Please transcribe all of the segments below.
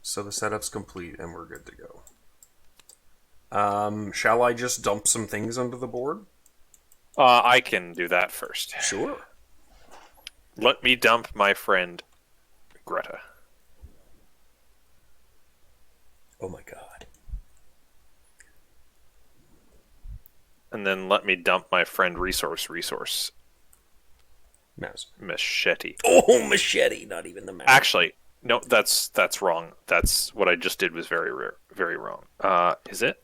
So the setup's complete and we're good to go. Shall I just dump some things onto the board? I can do that first. Sure. Let me dump my friend Greta. Oh my god. And then let me dump my friend Resource. Mouse. Machete. Oh, machete, not even the mouse. Actually, no, that's wrong. That's what I just did was very rare, very wrong. Is it?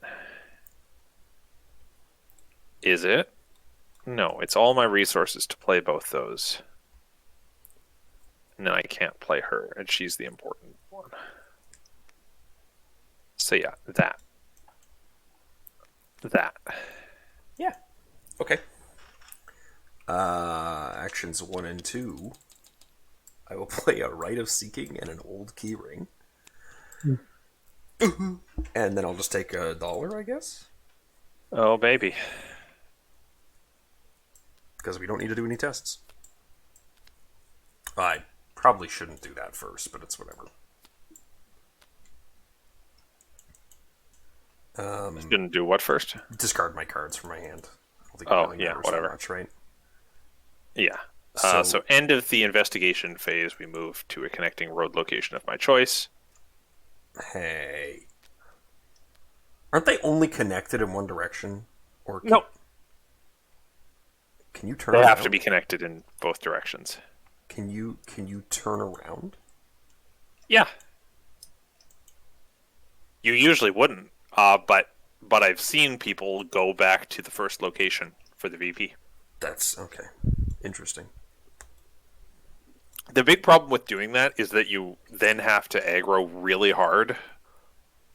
Is it? No, it's all my resources to play both those. And then I can't play her, and she's the important one. So yeah, that. Yeah. Okay. Actions 1 and 2. I will play a Rite of Seeking and an old keyring. And then I'll just take $1, I guess? Oh, baby. Because we don't need to do any tests. I probably shouldn't do that first, but it's whatever. Didn't do what first? Discard my cards from my hand. I don't think Oh, really yeah, matters whatever. that much, right? Yeah. So- So end of the investigation phase, we move to a connecting road location of my choice. Hey. Aren't they only connected in one direction? Or No, Can you turn they around? have to be connected in both directions. Can you turn around? Yeah. You usually wouldn't, but I've seen people go back to the first location for the VP. That's okay. Interesting. The big problem with doing that is that you then have to aggro really hard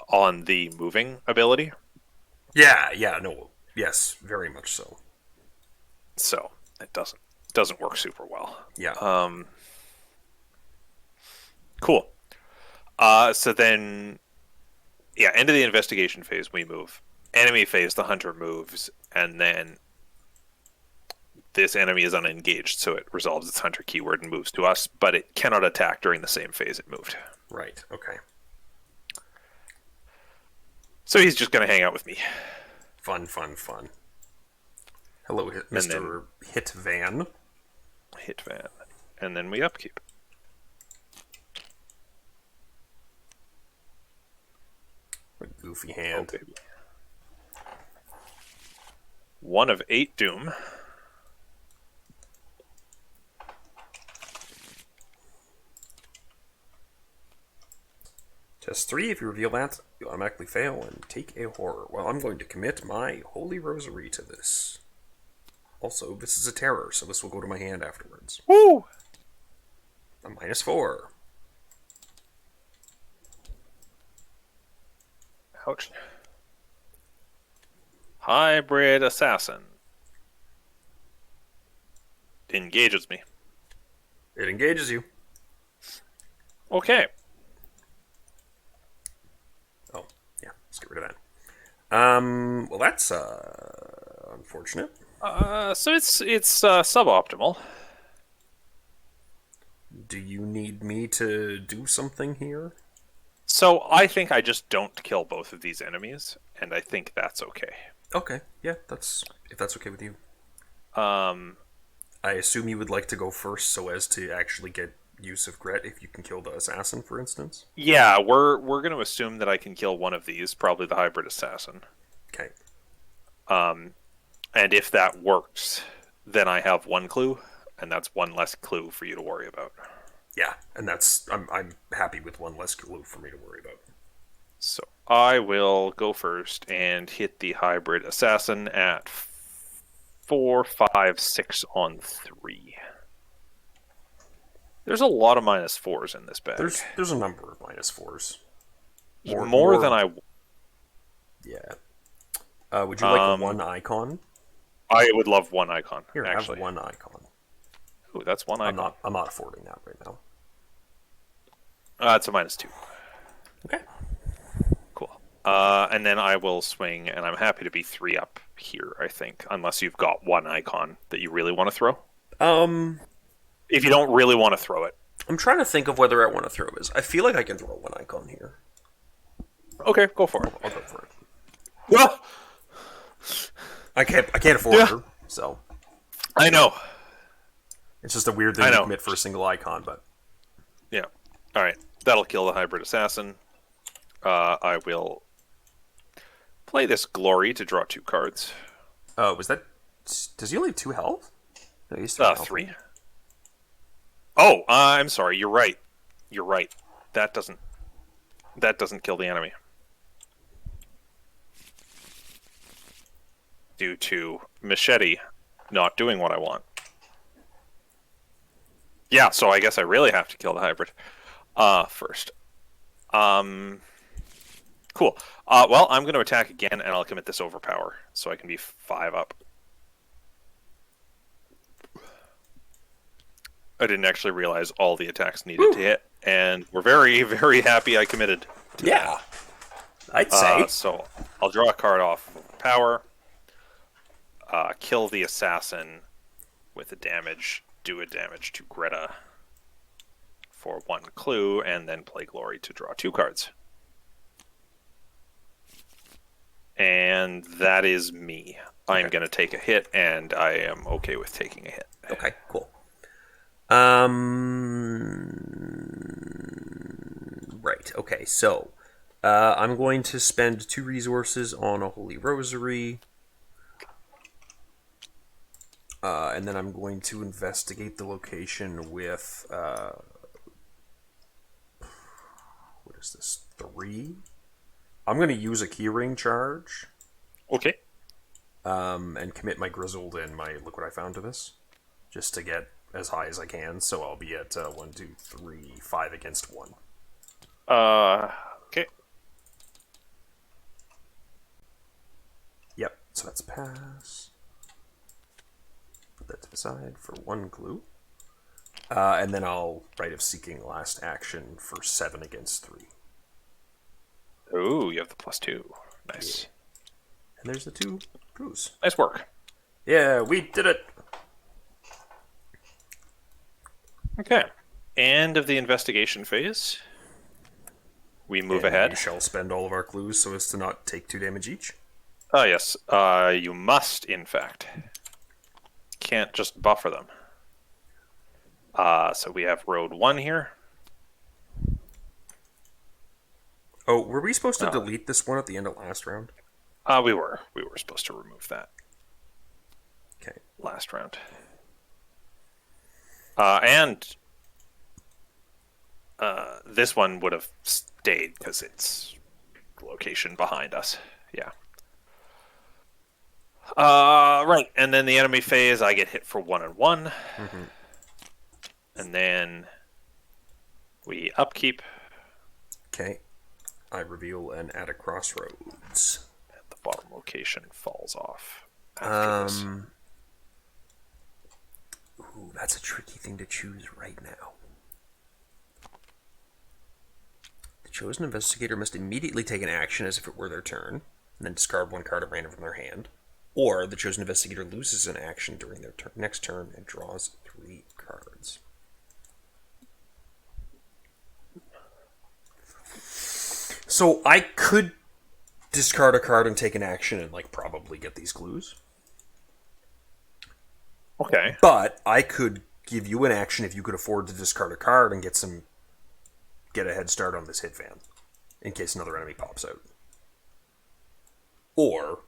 on the moving ability. Yeah, no. Yes, very much so. So it doesn't work super well. Yeah. Cool. So then, yeah, end of the investigation phase, we move. Enemy phase, the hunter moves, and then this enemy is unengaged, so it resolves its hunter keyword and moves to us, but it cannot attack during the same phase it moved. Right, okay. So he's just going to hang out with me. Fun. Hello, Mr. Hit Van. Hit van. And then we upkeep. What a goofy hand. Oh, baby. 1 of 8 doom. Test 3, if you reveal that, you automatically fail and take a horror. Well, I'm going to commit my Holy Rosary to this. Also, this is a terror, so this will go to my hand afterwards. Woo! A -4. Ouch. Hybrid assassin. Engages me. It engages you. Okay. Oh, yeah, let's get rid of that. Well, that's, unfortunate. So it's suboptimal. Do you need me to do something here? So I think I just don't kill both of these enemies, and I think that's okay. Okay, yeah, if that's okay with you. Um, I assume you would like to go first so as to actually get use of Gret if you can kill the assassin, for instance? yeah, we're going to assume that I can kill one of these, probably the hybrid assassin. Okay. And if that works, then I have 1 clue, and that's 1 less clue for you to worry about. Yeah, and I'm happy with 1 less clue for me to worry about. So I will go first and hit the hybrid assassin at 4, 5, 6 on 3. There's a lot of -4s in this bag. There's a number of -4s. More than I... Yeah. Would you like 1 icon? I would love 1 icon, Here, actually. have 1 icon. Ooh, that's 1 icon. I'm not affording that right now. It's a -2. Okay. Cool. And then I will swing, and I'm happy to be 3 up here, I think, unless you've got 1 icon that you really want to throw. If you don't really want to throw it. I'm trying to think of whether I want to throw this. I feel like I can throw one icon here. Okay, go for it. I'll go for it. Well, I can't afford her, so I know. it's just a weird thing to commit for a single icon, but Yeah. All right. That'll kill the hybrid assassin. I will play this glory to draw 2 cards. was that? Does he only have 2 health? No, he's still 3. Oh, I'm sorry. You're right. You're right. That doesn't kill the enemy. Due to Machete not doing what I want. Yeah, so I guess I really have to kill the hybrid first. Cool. Well, I'm going to attack again, and I'll commit this overpower, so I can be 5 up. I didn't actually realize all the attacks needed to hit, and we're very, very happy I committed to that. I'd say. So I'll draw a card off of power, kill the assassin with a damage, do a damage to Greta for 1 clue, and then play Glory to draw 2 cards. And that is me. I'm going to take a hit, and I am okay with taking a hit. Okay, cool. Right, okay, so I'm going to spend 2 resources on a Holy Rosary. And then I'm going to investigate the location with, what is this, 3? I'm going to use a keyring charge. Okay. And commit my Grizzled and my Look What I Found to this, just to get as high as I can, so I'll be at 1, 2, 3, 5 against 1. Okay. Yep, so that's a pass. Put that to the side for 1 clue. And then I'll Rite of Seeking last action for 7 against 3. Ooh, you have the +2. Nice. Yeah. And there's the 2 clues. Nice work. Yeah, we did it! Okay. End of the investigation phase. We move ahead. We shall spend all of our clues so as to not take 2 damage each. Oh, yes. You must, in fact. Can't just buffer them. So we have road 1 here. Oh, were we supposed to delete this one at the end of last round? We were. We were supposed to remove that. Okay. Last round. And this one would have stayed because it's location behind us. Yeah. Right. And then the enemy phase, I get hit for 1 and 1. Mm-hmm. And then we upkeep. Okay. I reveal and add a Crossroads. And the bottom location falls off after this. Ooh, that's a tricky thing to choose right now. The chosen investigator must immediately take an action as if it were their turn, and then discard 1 card at random from their hand. Or the chosen investigator loses an action during their next turn and draws 3 cards. So I could discard a card and take an action and probably get these clues. Okay. But I could give you an action if you could afford to discard a card and get a head start on this hit van in case another enemy pops out. Or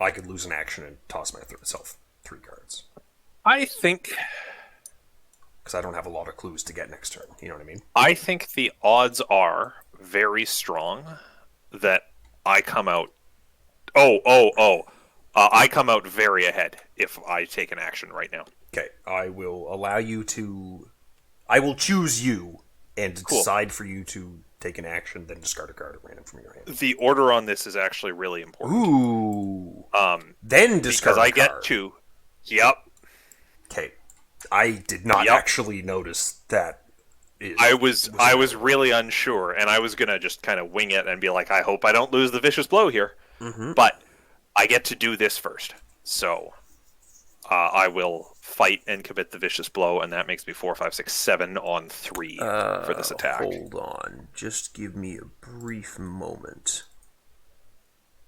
I could lose an action and toss myself 3 cards. I think... Because I don't have a lot of clues to get next turn. You know what I mean? I think the odds are very strong that I come out... I come out very ahead if I take an action right now. Okay, I will allow you to... I will choose you and decide for you to take an action, then discard a card at random from your hand. The order on this is actually really important. Ooh. Then discard because I a card. get 2. Yep. Okay. I did not actually notice that. I was really unsure, and I was gonna just kind of wing it and be like, I hope I don't lose the vicious blow here. Mm-hmm. But I get to do this first, so I will fight and commit the vicious blow, and that makes me 4, 5, 6, 7 on 3 for this attack. Hold on. Just give me a brief moment.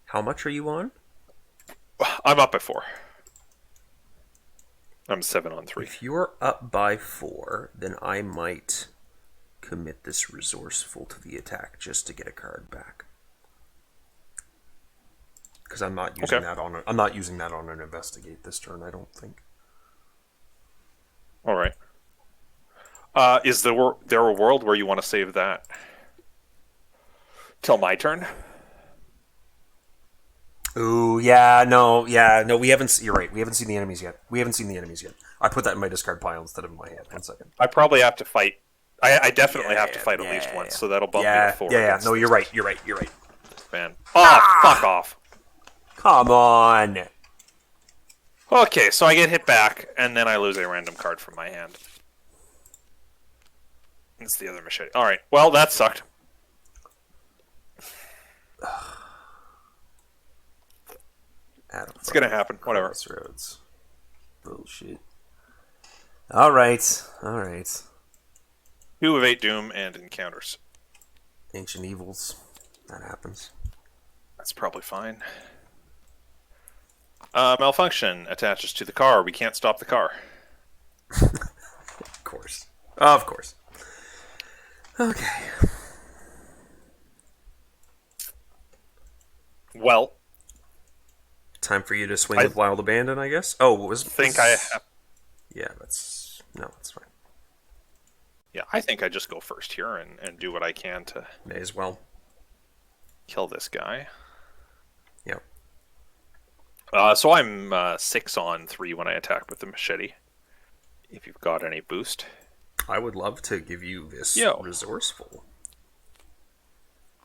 How much are you on? I'm up by 4. I'm 7 on 3. If you're up by 4, then I might commit this resourceful to the attack just to get a card back. Because I'm not using that on I'm not using that on an investigate this turn, I don't think. All right. Is there a world where you want to save that till my turn? Ooh, no, we haven't. You're right. We haven't seen the enemies yet. I put that in my discard pile instead of in my hand. 1 second. I probably have to fight. I definitely have to fight at least once, so that'll bump me to 4. Yeah. No, you're right. Man. Oh, fuck off. Come on. Okay, so I get hit back, and then I lose a random card from my hand. It's the other machete. All right. Well, that sucked. It's gonna happen. Whatever. Crossroads. Bullshit. All right. 2 of 8 doom and encounters. Ancient evils. That happens. That's probably fine. Malfunction attaches to the car. We can't stop the car. Of course. Okay. Well, time for you to swing with Wild Abandon, I guess. Oh, what was? Yeah, that's fine. Yeah, I think I just go first here and do what I can to. May as well kill this guy. Yep. So I'm 6 on 3 when I attack with the machete. If you've got any boost, I would love to give you this resourceful.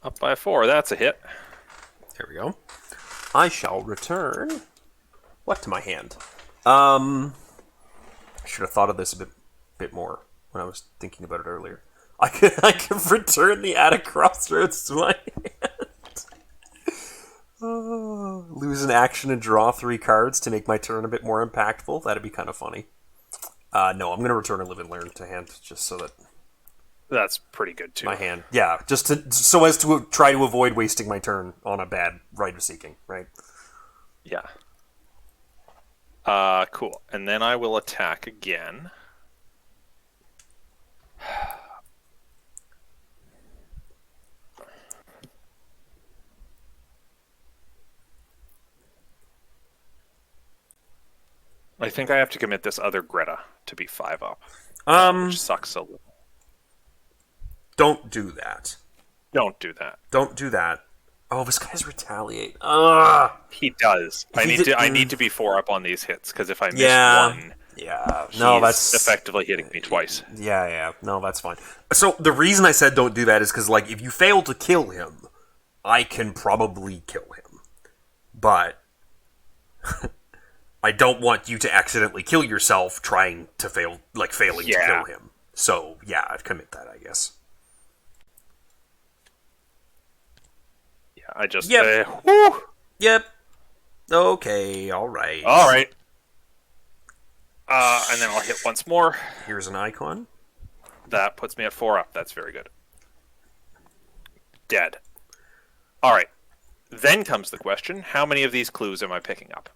Up by 4. That's a hit. There we go. I shall return what to my hand. I should have thought of this a bit more when I was thinking about it earlier. I could return the Add a Crossroads to my hand. Lose an action and draw 3 cards to make my turn a bit more impactful. That'd be kind of funny. No, I'm going to return a Live and Learn to hand just so that. That's pretty good too. My hand, yeah, so as to try to avoid wasting my turn on a bad Rite of Seeking, right? Yeah. Cool. And then I will attack again. I think I have to commit this other Greta to be 5 up. Which sucks a little. Don't do that. Don't do that. Don't do that. Oh, this guy's retaliate. He does. I need to be 4 up on these hits because if I miss one, that's effectively hitting me twice. Yeah. No, that's fine. So the reason I said don't do that is because, like, if you fail to kill him, I can probably kill him, but I don't want you to accidentally kill yourself failing to kill him. So yeah, I'd commit that, I guess. I just... Yep. Yep. Okay, alright. Alright. And then I'll hit once more. Here's an icon. That puts me at 4 up. That's very good. Dead. Alright. Then comes the question, how many of these clues am I picking up?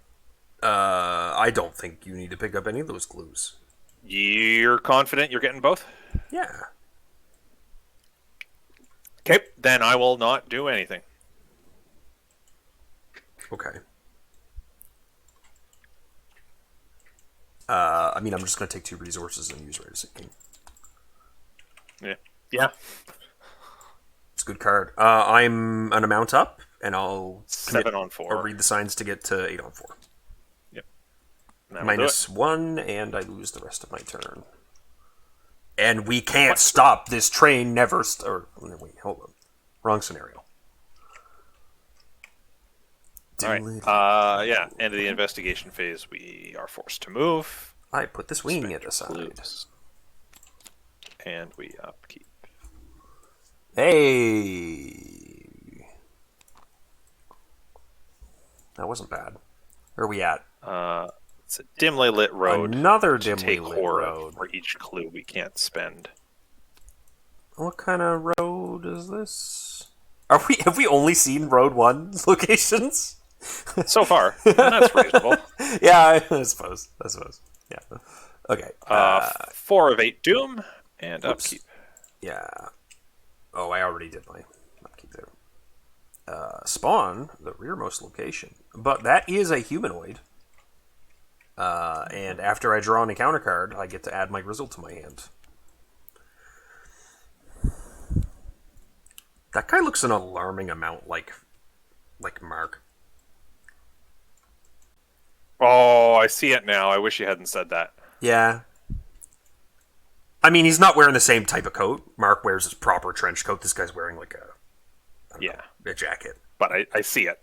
I don't think you need to pick up any of those clues. You're confident you're getting both? Yeah. Okay, then I will not do anything. Okay. I'm just going to take 2 resources and use Rite of Seeking. Yeah. It's a good card. I'm an amount up, and I'll 7 on 4. I'll read the signs to get to 8 on 4. Yep. -1, and I lose the rest of my turn. And we can't stop this train. Wait, hold on. Wrong scenario. Alright, end of the investigation phase, we are forced to move. I put this wing at aside. And we upkeep. Hey! That wasn't bad. Where are we at? It's a dimly lit road. Another to dimly take lit horror road. for each clue we can't spend. What kind of road is this? Have we only seen Road 1 locations? So far, and that's reasonable. Yeah, I suppose. Yeah. Okay. 4 of 8 Doom, and Oops. upkeep. Yeah. Oh, I already did my upkeep there. Spawn, the rearmost location. But that is a humanoid. And after I draw an encounter card, I get to add my Grizzle to my hand. That guy looks an alarming amount like Mark. Oh, I see it now. I wish you hadn't said that. Yeah. I mean, he's not wearing the same type of coat. Mark wears his proper trench coat. This guy's wearing like a jacket. But I see it.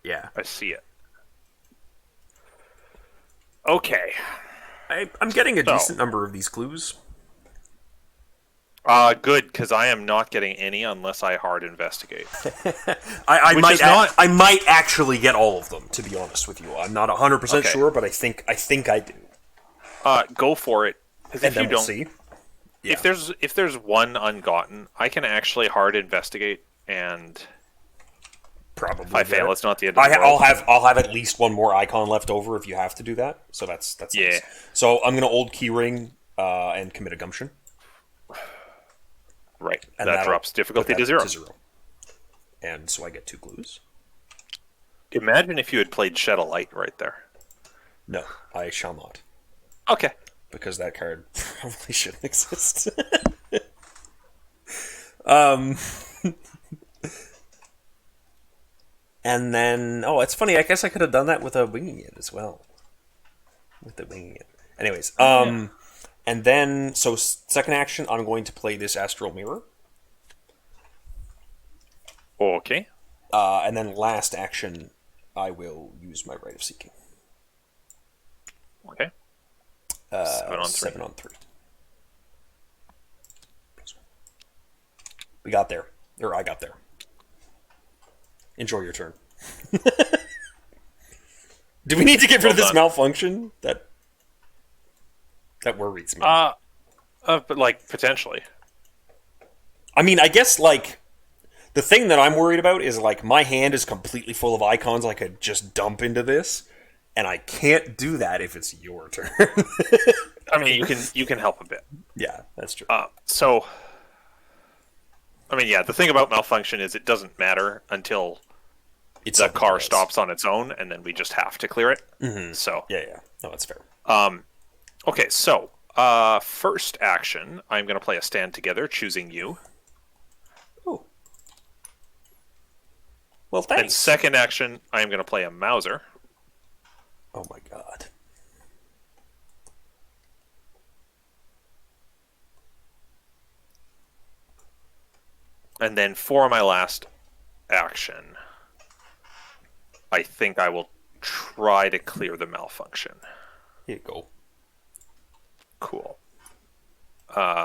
Yeah. I see it. Okay. I'm getting a decent number of these clues. Good, because I am not getting any unless I hard investigate. I might actually get all of them, to be honest with you. I'm not 100% sure, but I think I do. Go for it. Because if you don't, see. Yeah. If there's one ungotten, I can actually hard investigate, and probably if I fail, it's not the end of the world. I'll have at least one more icon left over if you have to do that. So that's yeah. Nice. So I'm gonna old keyring and commit a gumption. Right. And that drops difficulty to 0. And so I get 2 clues. Imagine if you had played Shed a Light right there. No, I shall not. Okay. Because that card probably shouldn't exist. And then, it's funny. I guess I could have done that with a Winging It as well. With the Winging It. Anyways, and then, so second action, I'm going to play this Astral Mirror. Okay. And then last action, I will use my Right of Seeking. Okay. 7 on 3. 7 on 3. We got there. Or I got there. Enjoy your turn. Do we need to get rid of this malfunction? That worries me. But like, potentially. I mean, I guess, like, the thing that I'm worried about is, like, my hand is completely full of icons I could just dump into this, and I can't do that if it's your turn. I mean, you can help a bit. Yeah, that's true. So, I mean, yeah, the thing about malfunction is it doesn't matter until the car stops on its own, and then we just have to clear it. Mm-hmm. So yeah, no, that's fair. Okay, so first action, I'm going to play a Stand Together, choosing you. Oh, well, thanks. And second action, I'm going to play a Mauser. Oh my god. And then for my last action, I think I will try to clear the malfunction. Here you go. Cool.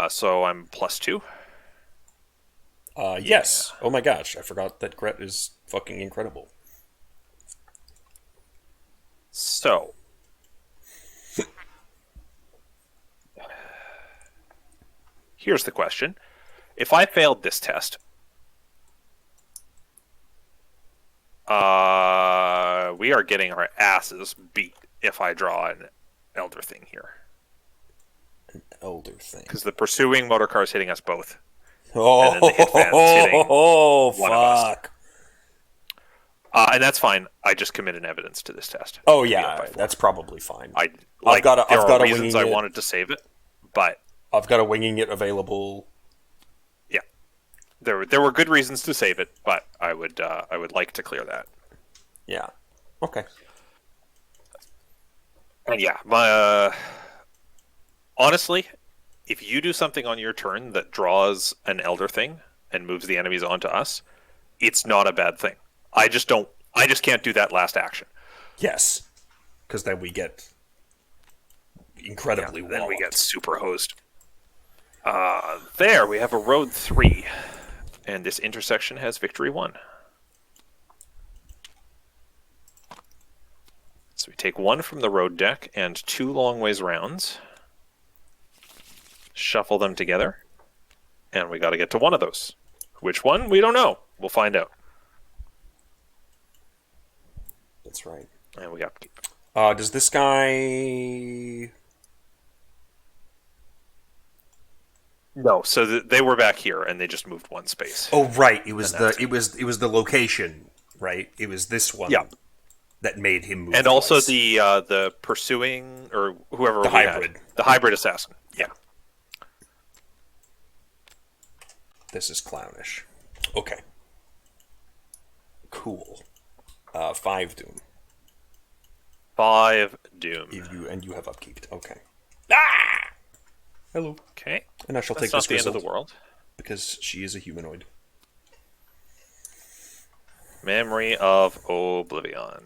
So I'm +2. Yes. Oh my gosh, I forgot that Gret is fucking incredible. So. Here's the question. If I failed this test, we are getting our asses beat if I draw an Elder Thing here. An Elder Thing. Because the pursuing motor car is hitting us both. Oh, and then the hit van's hitting one of us. fuck. And that's fine. I just committed evidence to this test. Oh yeah, that's probably fine. I've got reasons I wanted to save it, but I've got a Winging It available. Yeah, there were good reasons to save it, but I would like to clear that. Yeah. Okay. And yeah, honestly, if you do something on your turn that draws an Elder Thing and moves the enemies onto us, it's not a bad thing. I just can't do that last action. Yes. Because then we get incredibly then we get super hosed. There, we have a road 3. And this intersection has victory 1. It's So we take 1 from the road deck and 2 long ways rounds. Shuffle them together. And we got to get to one of those. Which one? We don't know. We'll find out. That's right. And we got to keep. Does this guy... No, so they were back here, and they just moved 1 space. Oh, right. It was the location, right? It was this one. Yeah. That made him move. And twice. also the pursuing, or whoever the we hybrid. Had. The hybrid assassin. Yeah. This is clownish. Okay. Cool. 5 doom. 5 doom. You have upkeep. Okay. Ah! Hello. Okay. And I shall That's take not this the end of grizzled, the world. because she is a humanoid. Memory of Oblivion.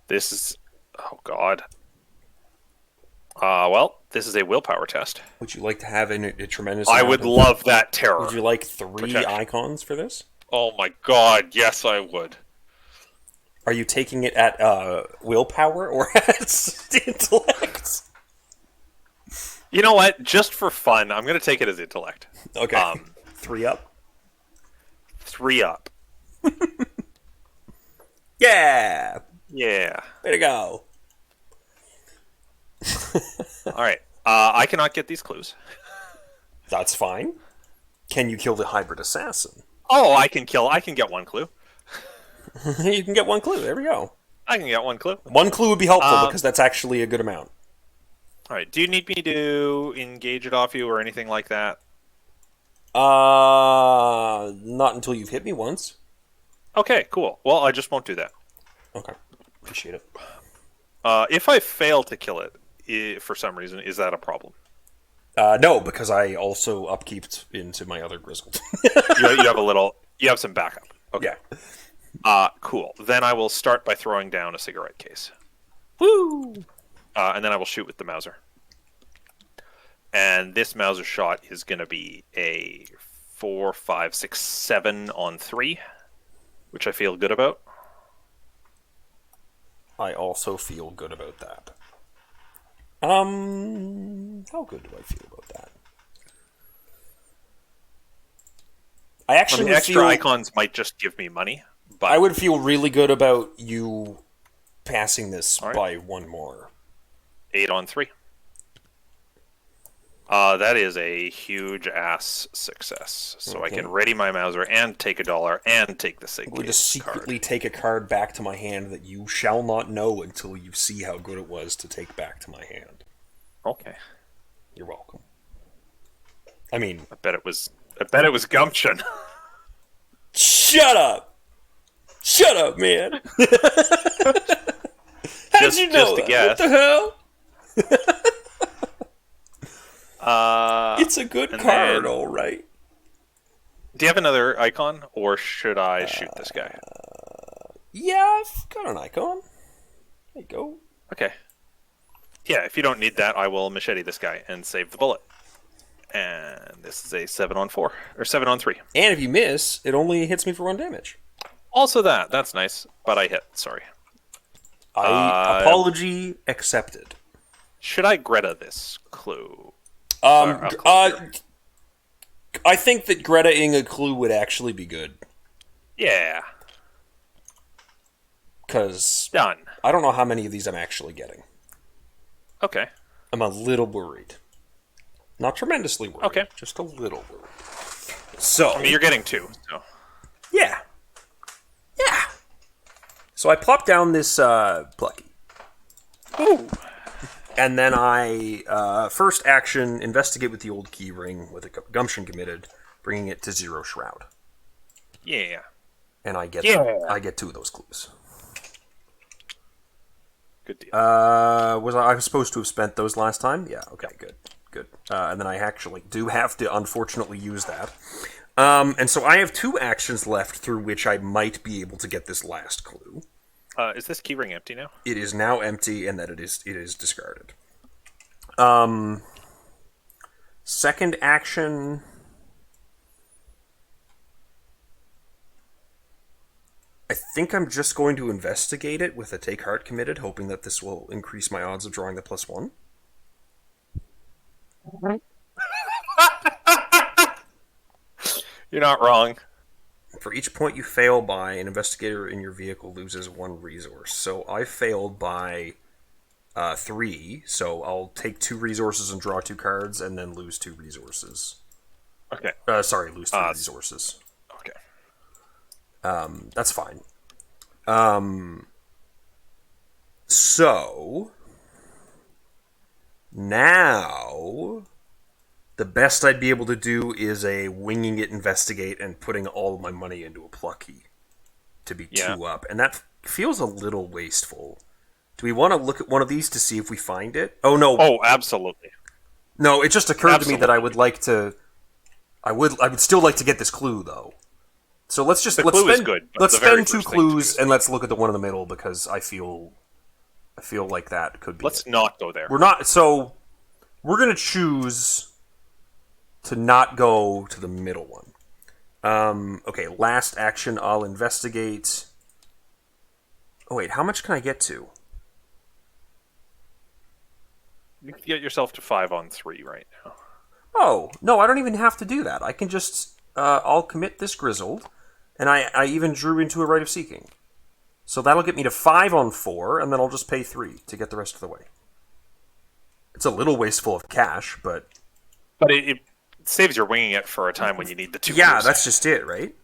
This is... Oh, God. Well, this is a willpower test. Would you like to have a tremendous I amount would of- love that terror. Would you like 3 protection. icons for this? Oh my God, yes I would. Are you taking it at willpower or at intellect? You know what? Just for fun, I'm going to take it as intellect. Okay. 3 up? 3 up. Yeah! Yeah. Way to go. Alright. I cannot get these clues. That's fine. Can you kill the hybrid assassin? Oh, I can get 1 clue. You can get 1 clue. There we go. I can get 1 clue. 1 clue would be helpful because that's actually a good amount. Alright, do you need me to engage it off you or anything like that? Not until you've hit me once. Okay, cool. Well, I just won't do that. Okay. Appreciate it. If I fail to kill it, for some reason, is that a problem? No, because I also upkeeped into my other grizzled. you have a little... You have some backup. Okay. Yeah. Cool. Then I will start by throwing down a cigarette case. Woo! And then I will shoot with the Mauser. And this Mauser shot is going to be a 4, 5, 6, 7 on 3, which I feel good about. I also feel good about that. How good do I feel about that? I actually extra icons might just give me money, but I would feel really good about you passing this right. by 1 more. 8 on 3. That is a huge ass success. So I can ready my Mauser and take $1 and take the Sig. I'm going to secretly take a card back to my hand that you shall not know until you see how good it was to take back to my hand. Okay. You're welcome. I mean, I bet it was gumption. Shut up! Shut up, man! How did you know just a that? guess. What the hell? It's a good card, then, all right. Do you have another icon, or should I shoot this guy? Yeah, I've got an icon. There you go. Okay. Yeah, if you don't need that, I will machete this guy and save the bullet. And this is a 7 on 4, or 7 on 3. And if you miss, it only hits me for 1 damage. Also that's nice, but I hit, sorry. Apology accepted. Should I Greta this clue? I think that Greta-ing a clue would actually be good. Yeah. Because Done. I don't know how many of these I'm actually getting. Okay. I'm a little worried. Not tremendously worried. Okay. Just a little worried. So... I mean, you're getting 2, so... Yeah. Yeah. So I plop down this Plucky. Ooh. And then I, first action, investigate with the old key ring with a gumption committed, bringing it to 0 shroud. Yeah. And I get 2 of those clues. Good deal. I was supposed to have spent those last time? Yeah, okay, good. And then I actually do have to, unfortunately, use that. And so I have 2 actions left through which I might be able to get this last clue. Is this keyring empty now? It is now empty, and that it is discarded. Second action... I think I'm just going to investigate it with a take heart committed, hoping that this will increase my odds of drawing the +1. You're not wrong. For each point you fail by, an investigator in your vehicle loses 1 resource. So I failed by 3, so I'll take 2 resources and draw 2 cards, and then lose 2 resources. Okay. Lose 3 resources. Okay. That's fine. So now the best I'd be able to do is a winging it investigate and putting all of my money into a plucky to be 2 up, and that feels a little wasteful. Do we want to look at one of these to see if we find it? Oh no! Oh, absolutely. No, it just occurred to me that I would like to. I would still like to get this clue though. So let's spend 2 clues and let's look at the one in the middle because I feel like that could be. Let's not go there. So we're gonna choose to not go to the middle one. Okay, last action. I'll investigate. Oh wait, how much can I get to? You can get yourself to 5 on 3 right now. Oh no, I don't even have to do that. I can just I'll commit this Grizzled. And I even drew into a Rite of Seeking. So that'll get me to 5 on 4, and then I'll just pay 3 to get the rest of the way. It's a little wasteful of cash, but... But it saves your winging it for a time when you need the 2 Yeah, clues. that's just it, right?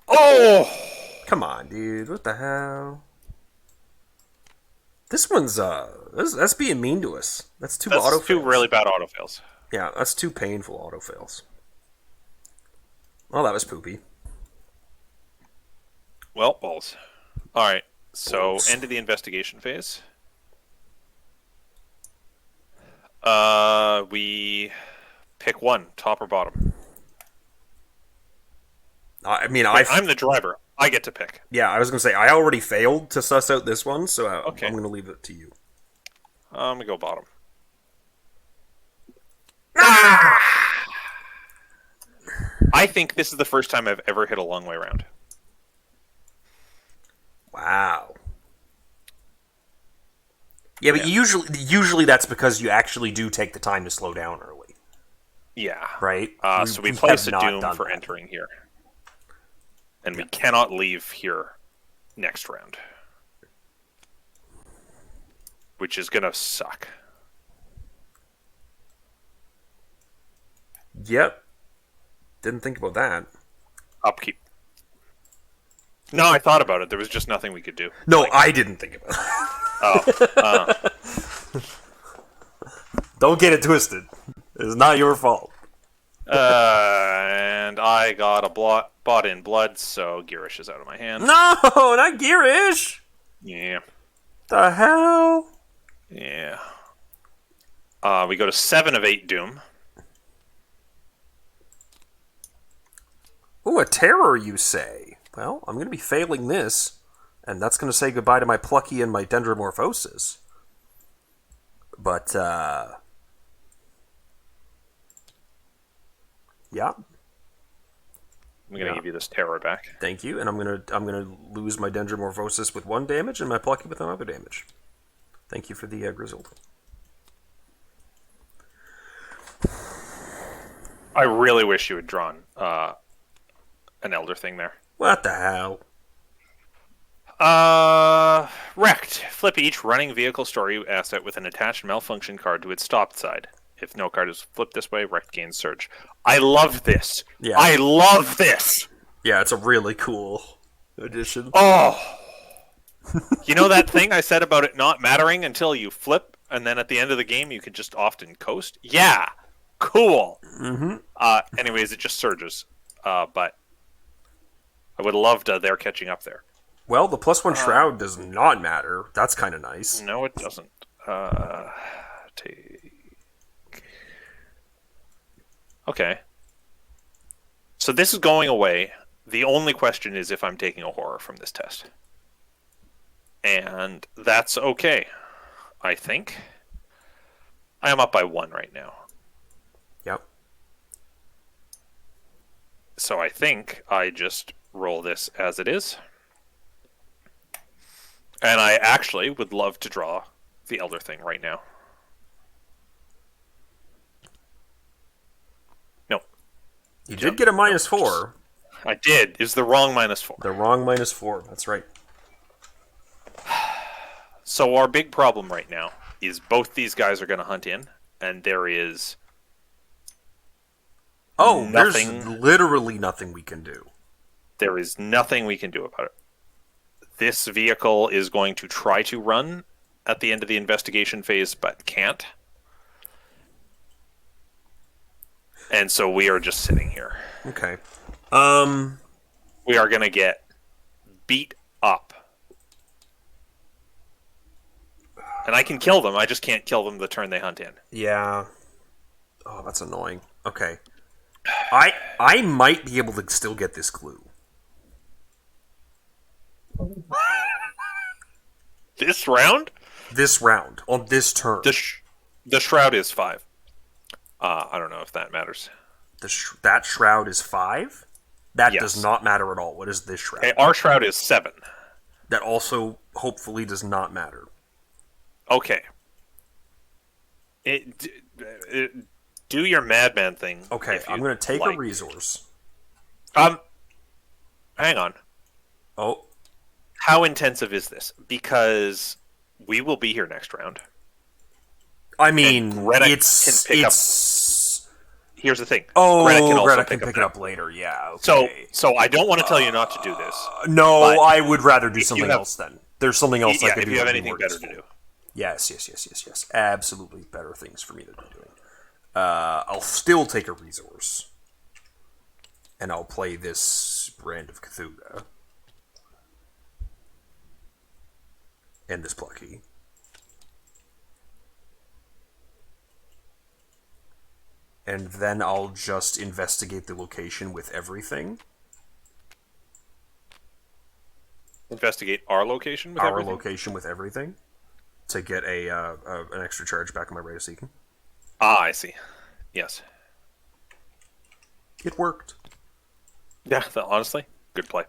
Oh! Come on, dude. What the hell? This one's, that's being mean to us. That's 2 autofails. That's 2 really bad autofails. Yeah, that's 2 painful autofails. Well, that was poopy. Well, balls. Alright, so Balls. end of the investigation phase. We pick one, top or bottom. I mean, I'm the driver. I get to pick. Yeah, I was going to say, I already failed to suss out this one, so Okay. I'm going to leave it to you. I'm going to go bottom. I think this is the first time I've ever hit a long way round. Wow. Yeah, but usually that's because you actually do take the time to slow down early. Yeah. Right? So we place a have not doom done for that. entering here. And we cannot leave here next round. Which is going to suck. Yep. Didn't think about that. Upkeep. No, I thought about it. There was just nothing we could do. No, I didn't think about it. Don't get it twisted. It's not your fault. And I got a bought in blood, so Girish is out of my hand. No, not Girish. Yeah. The hell? Yeah. We go to 7 of 8 doom. Ooh, a terror, you say? Well, I'm going to be failing this, and that's going to say goodbye to my Plucky and my Dendromorphosis. But, yeah. I'm going to give you this terror back. Thank you, and I'm gonna lose my Dendromorphosis with 1 damage and my Plucky with another damage. Thank you for the Grizzled. I really wish you had drawn an Elder thing there. What the hell? Wrecked. Flip each running vehicle story asset with an attached malfunction card to its stopped side. If no card is flipped this way, Wrecked gains surge. I love this. Yeah. I love this. Yeah, it's a really cool addition. Oh. You know that thing I said about it not mattering until you flip, and then at the end of the game you can just often coast? Yeah. Cool. Mm-hmm. Anyways, it just surges. But I would have loved their catching up there. Well, the +1 Shroud does not matter. That's kind of nice. No, it doesn't. Take. Okay. So this is going away. The only question is if I'm taking a horror from this test. And that's okay, I think. I am up by 1 right now. Yep. So I think I just roll this as it is. And I actually would love to draw the Elder Thing right now. No. You did get a -4. I did. It's the wrong -4. The wrong -4. That's right. So our big problem right now is both these guys are going to hunt in, and there is there's literally nothing we can do. There is nothing we can do about it. This vehicle is going to try to run at the end of the investigation phase, but can't. And so we are just sitting here. Okay. We are going to get beat up. And I can kill them, I just can't kill them the turn they hunt in. Yeah. Oh, that's annoying. Okay. I might be able to still get this clue. This round? This round. On this turn. The Shroud is 5. I don't know if that matters. That Shroud is 5? That Yes. does not matter at all. What is this Shroud? Okay, our Shroud is 7. That also, hopefully, does not matter. Okay. Do your madman thing. Okay, I'm going to take a resource. Hang on. Oh. How intensive is this? Because we will be here next round. I mean, Greta it's... can pick up. Here's the thing. Oh, Greta can pick it up later. Yeah, okay. So I don't want to tell you not to do this. No, I would rather do something else then. There's something else I could do. If you have anything better to do. Yes. Absolutely better things for me to be doing. I'll still take a resource. And I'll play this Brand of Cthulhu. And this Plucky. And then I'll just investigate the location with everything. Investigate our location with everything? Our location with everything. To get an extra charge back on my Ray of Seeking. Ah, I see. Yes. It worked. Yeah, honestly, good play.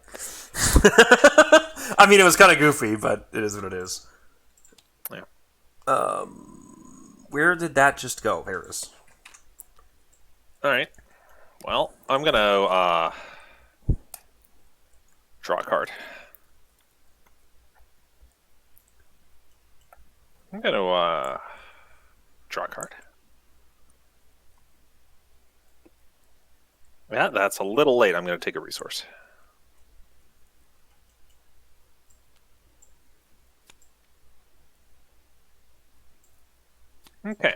I mean, it was kind of goofy, but it is what it is. Yeah. Where did that just go? There it is. Alright. Well, I'm going to draw a card. I'm going to draw a card. Yeah, that's a little late. I'm going to take a resource. Okay.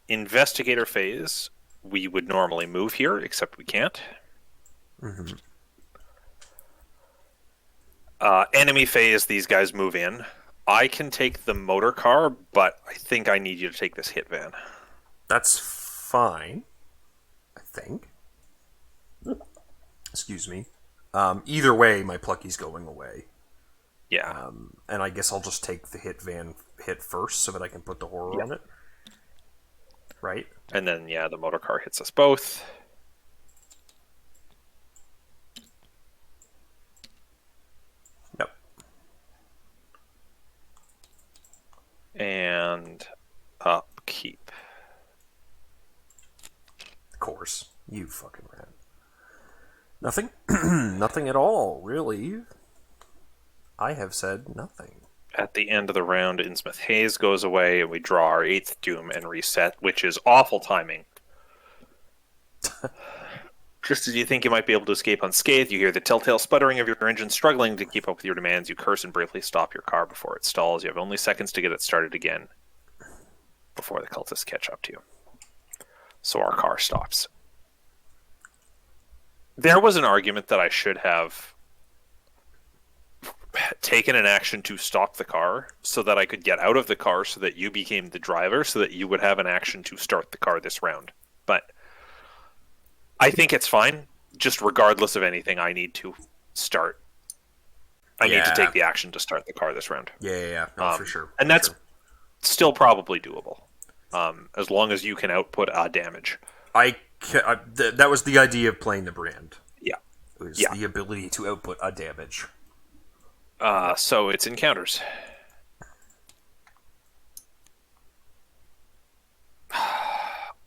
Investigator phase, we would normally move here, except we can't. Mm-hmm. Enemy phase, these guys move in. I can take the motor car, but I think I need you to take this hit van. That's fine. I think. Excuse me. Either way, my Plucky's going away. Yeah. And I guess I'll just take the hit van hit first so that I can put the horror on it. Right? And then, yeah, the motor car hits us both. Yep. And upkeep. Of course. You fucking rat. Nothing? Nothing at all, really. I have said nothing. At the end of the round, Innsmouth Haze goes away, and we draw our 8th Doom and reset, which is awful timing. Just as you think you might be able to escape unscathed, you hear the telltale sputtering of your engine struggling to keep up with your demands. You curse and briefly stop your car before it stalls. You have only seconds to get it started again before the cultists catch up to you. So our car stops. There was an argument that I should have taken an action to stop the car so that I could get out of the car so that you became the driver so that you would have an action to start the car this round. But I think it's fine. Just regardless of anything, I need to start. I need to take the action to start the car this round. Yeah. No, for sure. And that's still probably doable. As long as you can output damage. That was the idea of playing the brand. Yeah. It was the ability to output a damage. So it's encounters.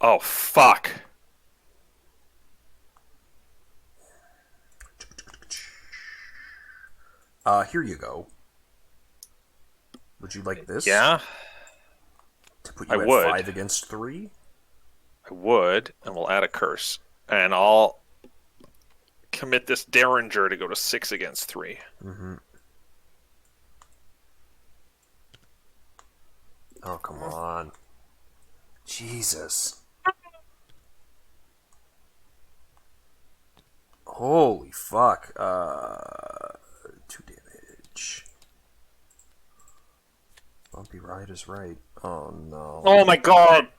Oh, fuck. Here you go. Would you like this? Yeah, To put I you at would. 5 against 3? I would, and we'll add a curse. And I'll commit this Derringer to go to 6 against 3. Mm-hmm. Oh, come on. Jesus. Holy fuck. 2 damage. Bumpy ride is right. Oh no. Oh my god!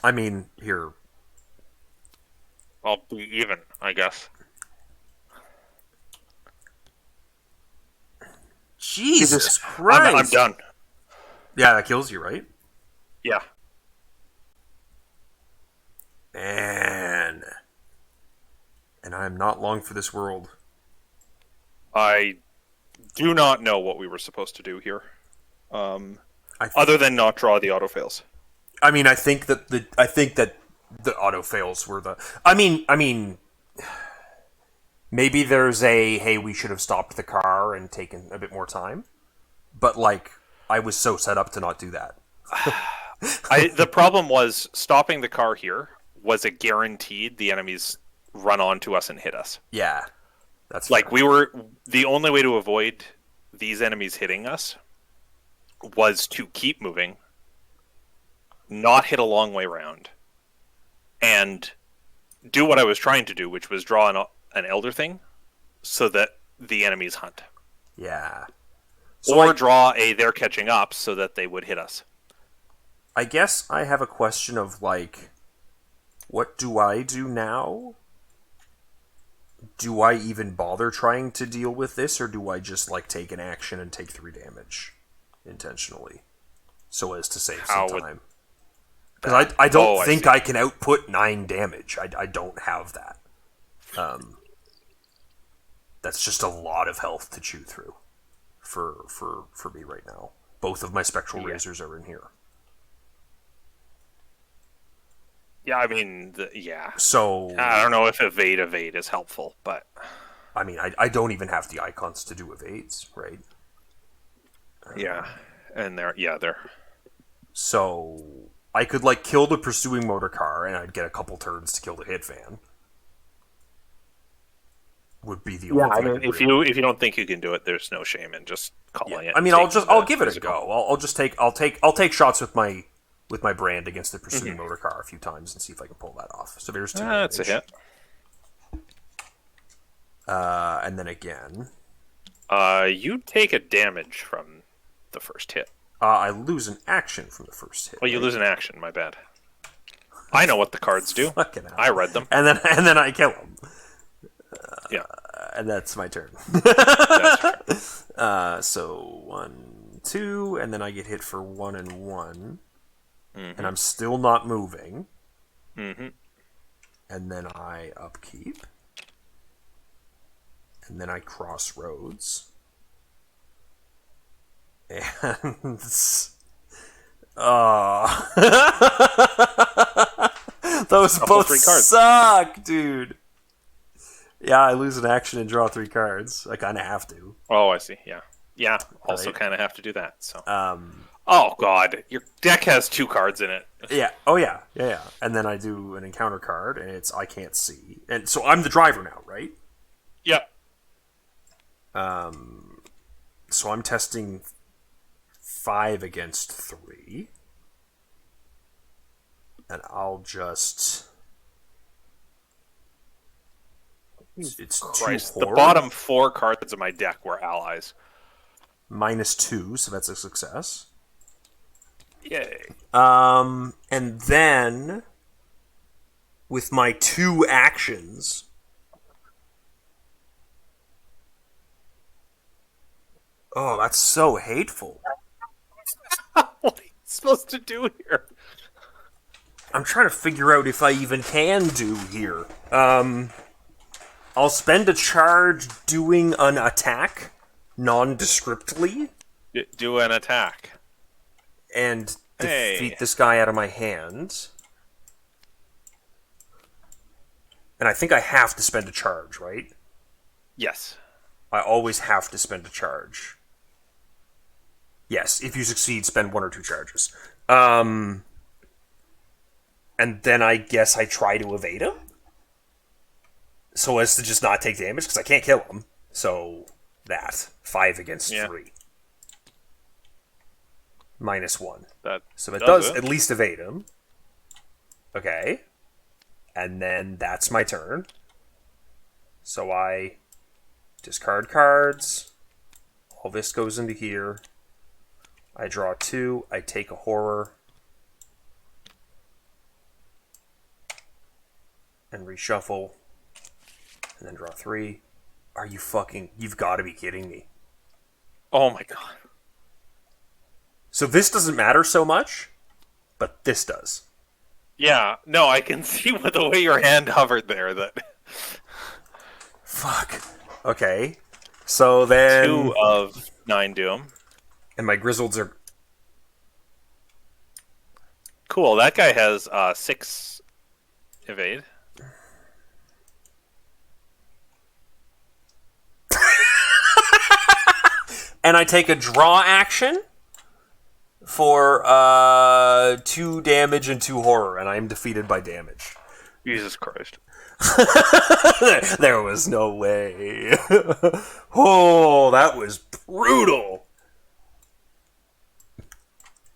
I mean, here. I'll be even, I guess. Jesus Christ. I'm done. Yeah, that kills you, right? Yeah. Man. And I am not long for this world. I do not know what we were supposed to do here. I Other than not draw the autofails. I mean, I think that the auto fails were the. I mean, maybe there's a hey, we should have stopped the car and taken a bit more time, but like I was so set up to not do that. The problem was stopping the car here was a guaranteed the enemies run onto us and hit us. Yeah, that's like fair. we were the only way to avoid these enemies hitting us was to keep moving, not hit a long way round, and do what I was trying to do, which was draw an elder thing so that the enemies hunt. Yeah. Or draw a they're catching up so that they would hit us. I guess I have a question of like, what do I do now? Do I even bother trying to deal with this, or do I just like take an action and take 3 damage intentionally, so as to save some time? Because I don't think I can output 9 damage. I don't have that. That's just a lot of health to chew through for me right now. Both of my spectral razors are in here. Yeah, I mean, So I don't know if evade is helpful, but I mean, I don't even have the icons to do evades, right? Yeah, and they're. So I could like kill the pursuing motor car, and I'd get a couple turns to kill the hit van. Would be the only thing. I mean, if you don't think you can do it, there's no shame in just calling it. I mean, I'll give it a go. I'll take shots with my brand against the pursuing motor car a few times and see if I can pull that off. So there's 2 damage. That's a hit. And then again, you take a damage from the first hit. I lose an action from the first hit. Well, you lose an action. My bad. I know what the cards do. Fucking hell. I read them. And then I kill him. Yeah. And that's my turn. That's fair. So 1, 2, and then I get hit for 1 and 1. Mm-hmm. And I'm still not moving. Mm-hmm. And then I upkeep. And then I cross roads. And those both 3 cards. suck, dude. Yeah, I lose an action and draw 3 cards. I kind of have to. Oh, I see. Yeah. Also, Right. kind of have to do that. So. Oh God, your deck has 2 cards in it. Yeah. Oh yeah. Yeah. And then I do an encounter card, and it's I can't see, and so I'm the driver now, right? Yep. So I'm testing 5 against 3, and I'll just. It's Christ. too The horrid. bottom 4 cards of my deck were allies. -2, so that's a success. Yay. And then with my 2 actions, oh, that's so hateful. What are you supposed to do here? I'm trying to figure out if I even can do here. I'll spend a charge doing an attack nondescriptly Do an attack. and Hey. defeat this guy out of my hand. And I think I have to spend a charge, right? Yes. I always have to spend a charge. Yes, if you succeed, spend 1 or 2 charges. And then I guess I try to evade him? So as to just not take damage, because I can't kill him. So, that. 5 against 3. -1. So it does at least evade him. Okay. And then that's my turn. So I discard cards. All this goes into here. I draw 2. I take a horror. And reshuffle. And then draw 3. Are you fucking... You've got to be kidding me. Oh my god. So this doesn't matter so much, but this does. Yeah, no, I can see with the way your hand hovered there that... Fuck. Okay. So then... 2 of 9 doom. And my Grizzleds are... Cool, that guy has 6 evade. And I take a draw action for 2 damage and 2 horror, and I am defeated by damage. Jesus Christ. There was no way. Oh, that was brutal.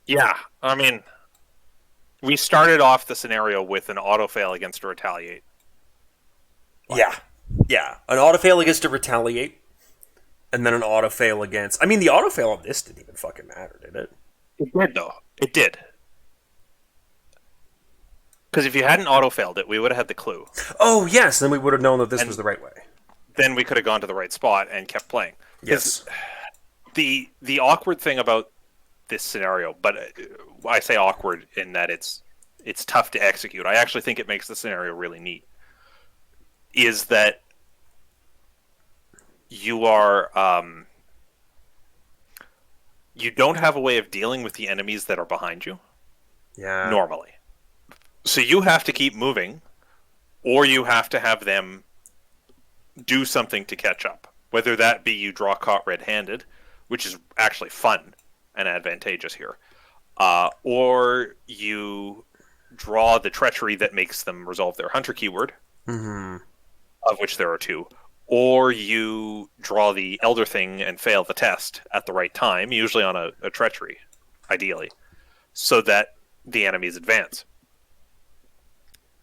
Yeah, I mean, we started off the scenario with an auto-fail against a retaliate. Yeah. Yeah. An auto-fail against a retaliate, and then an auto-fail against... I mean, the auto-fail on this didn't even fucking matter, did it? It did, though. It did. Because if you hadn't auto-failed it, we would have had the clue. Oh, yes, then we would have known that this was the right way. Then we could have gone to the right spot and kept playing. Yes. The awkward thing about this scenario, but I say awkward in that it's tough to execute. I actually think it makes the scenario really neat. Is that you are you don't have a way of dealing with the enemies that are behind you. Yeah. Normally. So you have to keep moving, or you have to have them do something to catch up. Whether that be you draw caught red-handed, which is actually fun and advantageous here, or you draw the treachery that makes them resolve their hunter keyword, of which there are 2, or you draw the elder thing and fail the test at the right time, usually on a treachery, ideally, so that the enemies advance.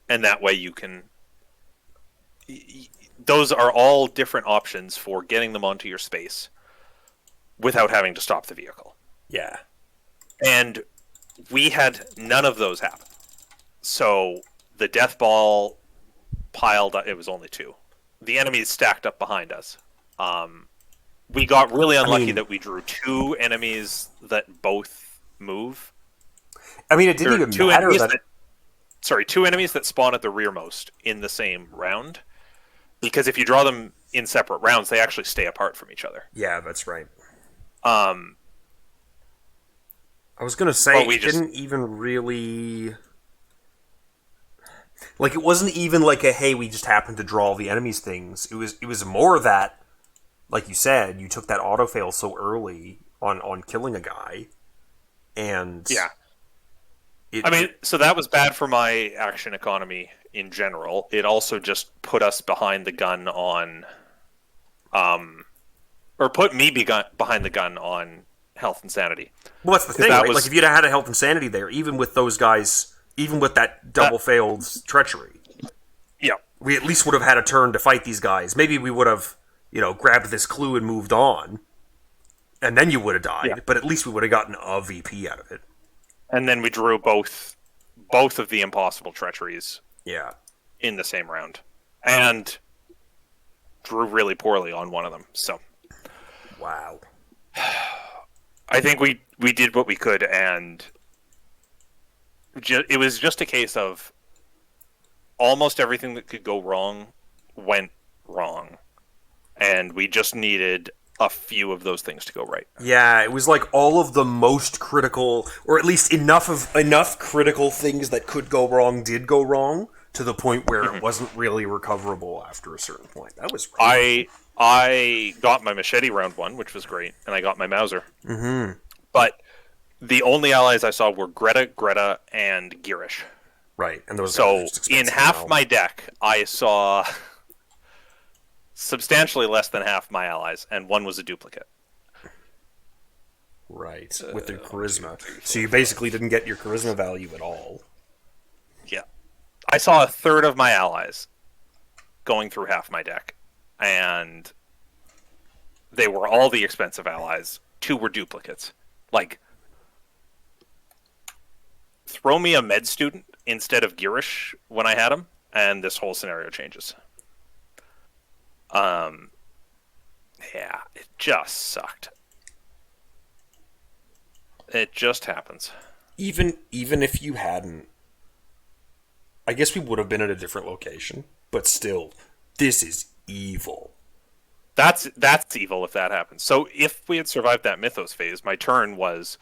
And that way you can... Those are all different options for getting them onto your space without having to stop the vehicle. Yeah. And we had none of those happen. So the death ball piled up. It was only 2. The enemies stacked up behind us. We got really unlucky that we drew 2 enemies that both move. I mean, it didn't even matter that... Sorry, 2 enemies that spawn at the rearmost in the same round. Because if you draw them in separate rounds, they actually stay apart from each other. Yeah, that's right. I was going to say, it didn't even really... Like, it wasn't even like a, hey, we just happened to draw all the enemies things. It was more that, like you said, you took that auto-fail so early on killing a guy, and... Yeah. So that was bad for my action economy in general. It also just put us behind the gun on... or put me behind the gun on health and sanity. Well, that's the thing, right? Like, if you'd had a health and sanity there, even with those guys, even with that double-failed treachery, yeah, we at least would have had a turn to fight these guys. Maybe we would have, grabbed this clue and moved on, and then you would have died, but at least we would have gotten a VP out of it. And then we drew both of the impossible treacheries in the same round. And drew really poorly on one of them, so... Wow. I think we did what we could, and it was just a case of almost everything that could go wrong went wrong, and we just needed a few of those things to go right. Yeah, it was like all of the most critical, or at least enough critical things that could go wrong did go wrong to the point where it wasn't really recoverable after a certain point. That was really I got my machete round 1, which was great, and I got my Mauser. Mm-hmm. But the only allies I saw were Greta, and Girish. Right, and those So are just in expensive half now. my deck, I saw substantially less than half my allies, and one was a duplicate. Right, with their charisma. So you basically didn't get your charisma value at all. Yeah. I saw a third of my allies going through half my deck, and they were all the expensive allies. 2 were duplicates. Like, throw me a med student instead of Girish when I had him, and this whole scenario changes. Yeah, it just sucked. It just happens. Even if you hadn't, I guess we would have been at a different location. But still, this is evil. That's evil if that happens. So if we had survived that Mythos phase, my turn was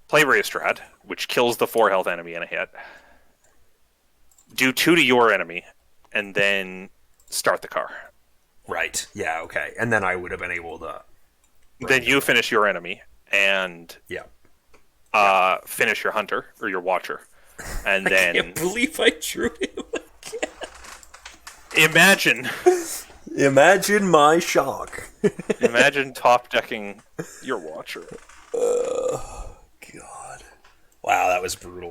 play Rheostrat, which kills the 4 health enemy in a hit. Do 2 to your enemy, and then start the car. Right. Yeah. Okay. And then I would have been able to. Then you finish your enemy and finish your hunter or your watcher, and then I can't believe I drew him. Imagine my shock. imagine top decking your watcher. God. Wow, that was brutal.